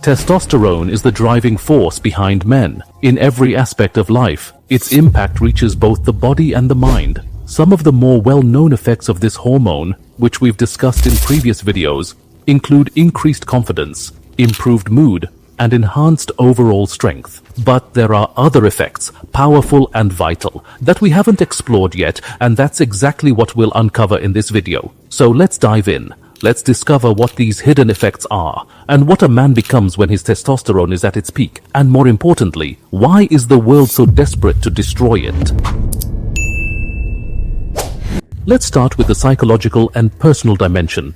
Testosterone is the driving force behind men. In every aspect of life, its impact reaches both the body and the mind. Some of the more well-known effects of this hormone, which we've discussed in previous videos, include increased confidence, improved mood, and enhanced overall strength. But there are other effects, powerful and vital, that we haven't explored yet, and that's exactly what we'll uncover in this video. So let's dive in. Let's discover what these hidden effects are, and what a man becomes when his testosterone is at its peak. And more importantly, why is the world so desperate to destroy it? Let's start with the psychological and personal dimension.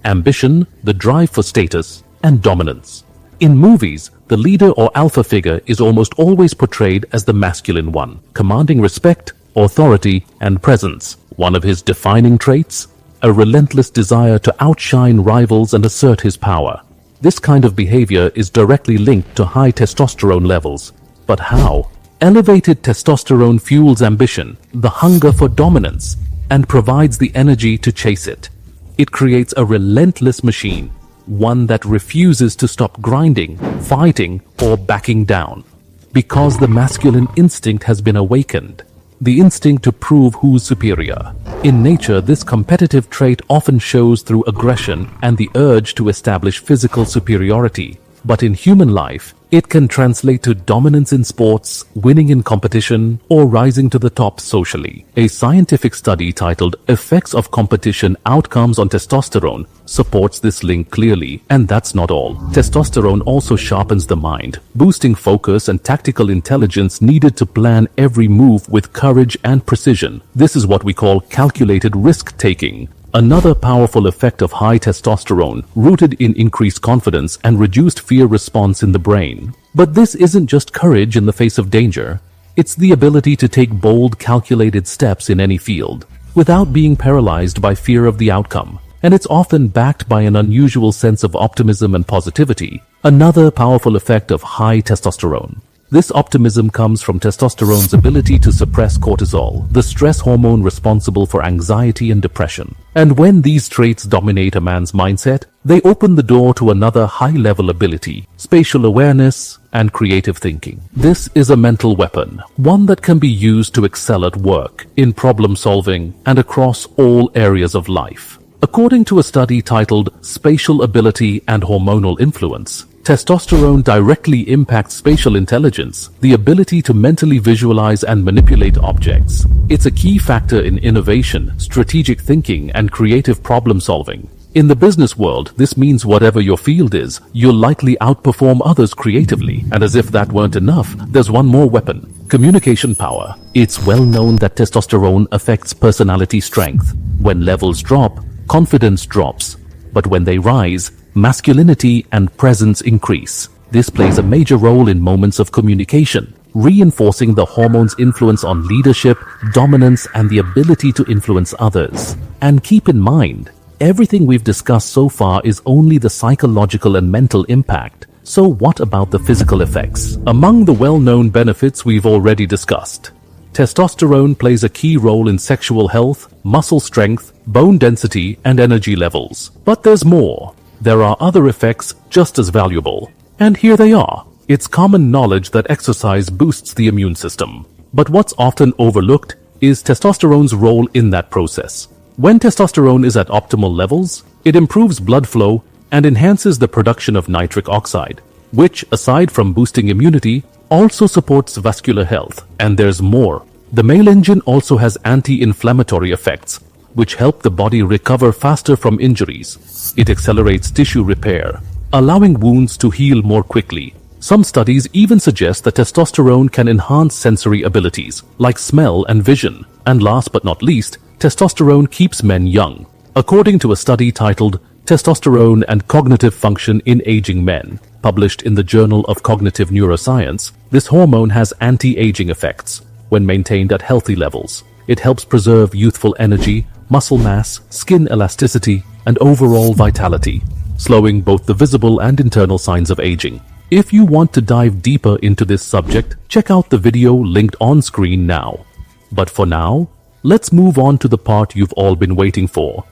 Ambition, the drive for status, and dominance. In movies, the leader or alpha figure is almost always portrayed as the masculine one, commanding respect, authority, and presence. One of his defining traits? A relentless desire to outshine rivals and assert his power. This kind of behavior is directly linked to high testosterone levels. But how? Elevated testosterone fuels ambition, the hunger for dominance, and provides the energy to chase it. It creates a relentless machine, one that refuses to stop grinding, fighting, or backing down. Because the masculine instinct has been awakened. The instinct to prove who's superior. In nature, this competitive trait often shows through aggression and the urge to establish physical superiority. But in human life, it can translate to dominance in sports, winning in competition, or rising to the top socially. A scientific study titled Effects of Competition Outcomes on Testosterone supports this link clearly, and that's not all. Testosterone also sharpens the mind, boosting focus and tactical intelligence needed to plan every move with courage and precision. This is what we call calculated risk-taking. Another powerful effect of high testosterone, rooted in increased confidence and reduced fear response in the brain. But this isn't just courage in the face of danger. It's the ability to take bold, calculated steps in any field, without being paralyzed by fear of the outcome. And it's often backed by an unusual sense of optimism and positivity. Another powerful effect of high testosterone. This optimism comes from testosterone's ability to suppress cortisol, the stress hormone responsible for anxiety and depression. And when these traits dominate a man's mindset, they open the door to another high-level ability, spatial awareness and creative thinking. This is a mental weapon, one that can be used to excel at work, in problem solving, and across all areas of life. According to a study titled Spatial Ability and Hormonal Influence, testosterone directly impacts spatial intelligence, the ability to mentally visualize and manipulate objects. It's a key factor in innovation, strategic thinking, and creative problem solving. In the business world, this means whatever your field is, you'll likely outperform others creatively. And as if that weren't enough, there's one more weapon: communication power. It's well known that testosterone affects personality strength. When levels drop, confidence drops. But when they rise, masculinity and presence increase. This plays a major role in moments of communication, reinforcing the hormone's influence on leadership, dominance, and the ability to influence others. And keep in mind, everything we've discussed so far is only the psychological and mental impact. So what about the physical effects? Among the well-known benefits we've already discussed, testosterone plays a key role in sexual health, muscle strength, bone density, and energy levels. But there's more. There are other effects just as valuable. And here they are. It's common knowledge that exercise boosts the immune system. But what's often overlooked is testosterone's role in that process. When testosterone is at optimal levels, it improves blood flow and enhances the production of nitric oxide, which, aside from boosting immunity, also supports vascular health. And there's more. The male engine also has anti-inflammatory effects, which help the body recover faster from injuries. It accelerates tissue repair, allowing wounds to heal more quickly. Some studies even suggest that testosterone can enhance sensory abilities, like smell and vision. And last but not least, testosterone keeps men young. According to a study titled Testosterone and Cognitive Function in Aging Men, published in the Journal of Cognitive Neuroscience, this hormone has anti-aging effects when maintained at healthy levels. It helps preserve youthful energy, muscle mass, skin elasticity, and overall vitality, slowing both the visible and internal signs of aging. If you want to dive deeper into this subject, check out the video linked on screen now. But for now, let's move on to the part you've all been waiting for.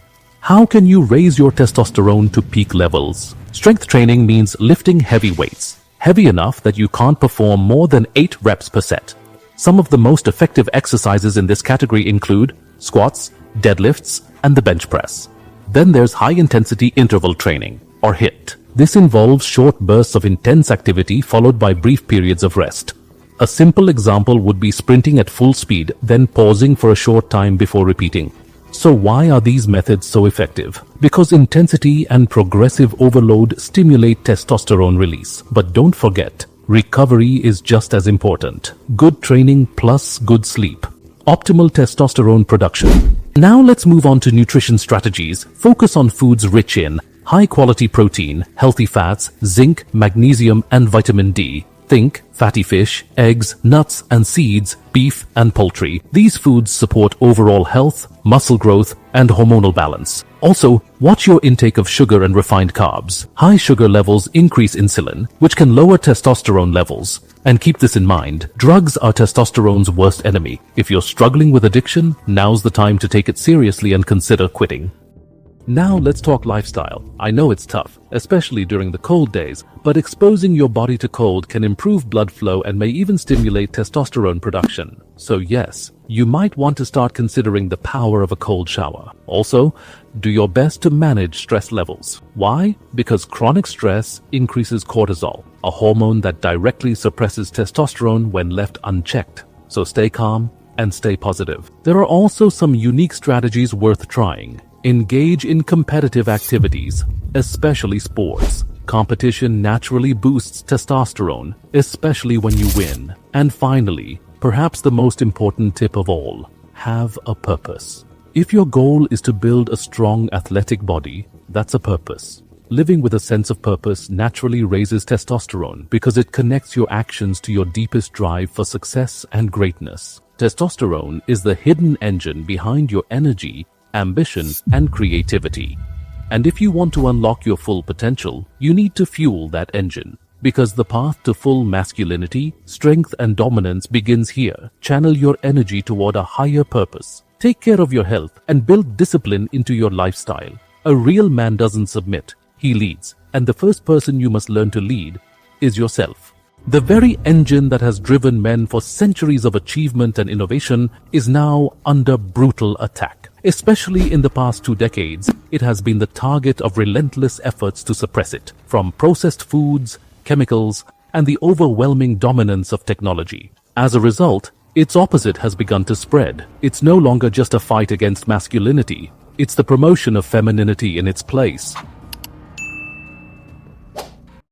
How can you raise your testosterone to peak levels? Strength training means lifting heavy weights, heavy enough that you can't perform more than 8 reps per set. Some of the most effective exercises in this category include squats, deadlifts, and the bench press. Then there's high-intensity interval training, or HIIT. This involves short bursts of intense activity followed by brief periods of rest. A simple example would be sprinting at full speed, then pausing for a short time before repeating. So why are these methods so effective? Because intensity and progressive overload stimulate testosterone release. But don't forget, recovery is just as important. Good training plus good sleep. Optimal testosterone production. Now let's move on to nutrition strategies. Focus on foods rich in high-quality protein, healthy fats, zinc, magnesium, and vitamin D. Think fatty fish, eggs, nuts and seeds, beef and poultry. These foods support overall health, muscle growth, and hormonal balance. Also, watch your intake of sugar and refined carbs. High sugar levels increase insulin, which can lower testosterone levels. And keep this in mind, drugs are testosterone's worst enemy. If you're struggling with addiction, now's the time to take it seriously and consider quitting. Now let's talk lifestyle. I know it's tough, especially during the cold days, but exposing your body to cold can improve blood flow and may even stimulate testosterone production. So yes, you might want to start considering the power of a cold shower. Also, do your best to manage stress levels. Why? Because chronic stress increases cortisol, a hormone that directly suppresses testosterone when left unchecked. So stay calm and stay positive. There are also some unique strategies worth trying. Engage in competitive activities, especially sports. Competition naturally boosts testosterone, especially when you win. And finally, perhaps the most important tip of all, have a purpose. If your goal is to build a strong athletic body, that's a purpose. Living with a sense of purpose naturally raises testosterone because it connects your actions to your deepest drive for success and greatness. Testosterone is the hidden engine behind your energy, ambition, and creativity. And if you want to unlock your full potential, you need to fuel that engine. Because the path to full masculinity, strength, and dominance begins here. Channel your energy toward a higher purpose. Take care of your health and build discipline into your lifestyle. A real man doesn't submit, he leads. And the first person you must learn to lead is yourself. The very engine that has driven men for centuries of achievement and innovation is now under brutal attack. Especially in the past 2 decades, it has been the target of relentless efforts to suppress it, from processed foods, chemicals, and the overwhelming dominance of technology. As a result, its opposite has begun to spread. It's no longer just a fight against masculinity, it's the promotion of femininity in its place.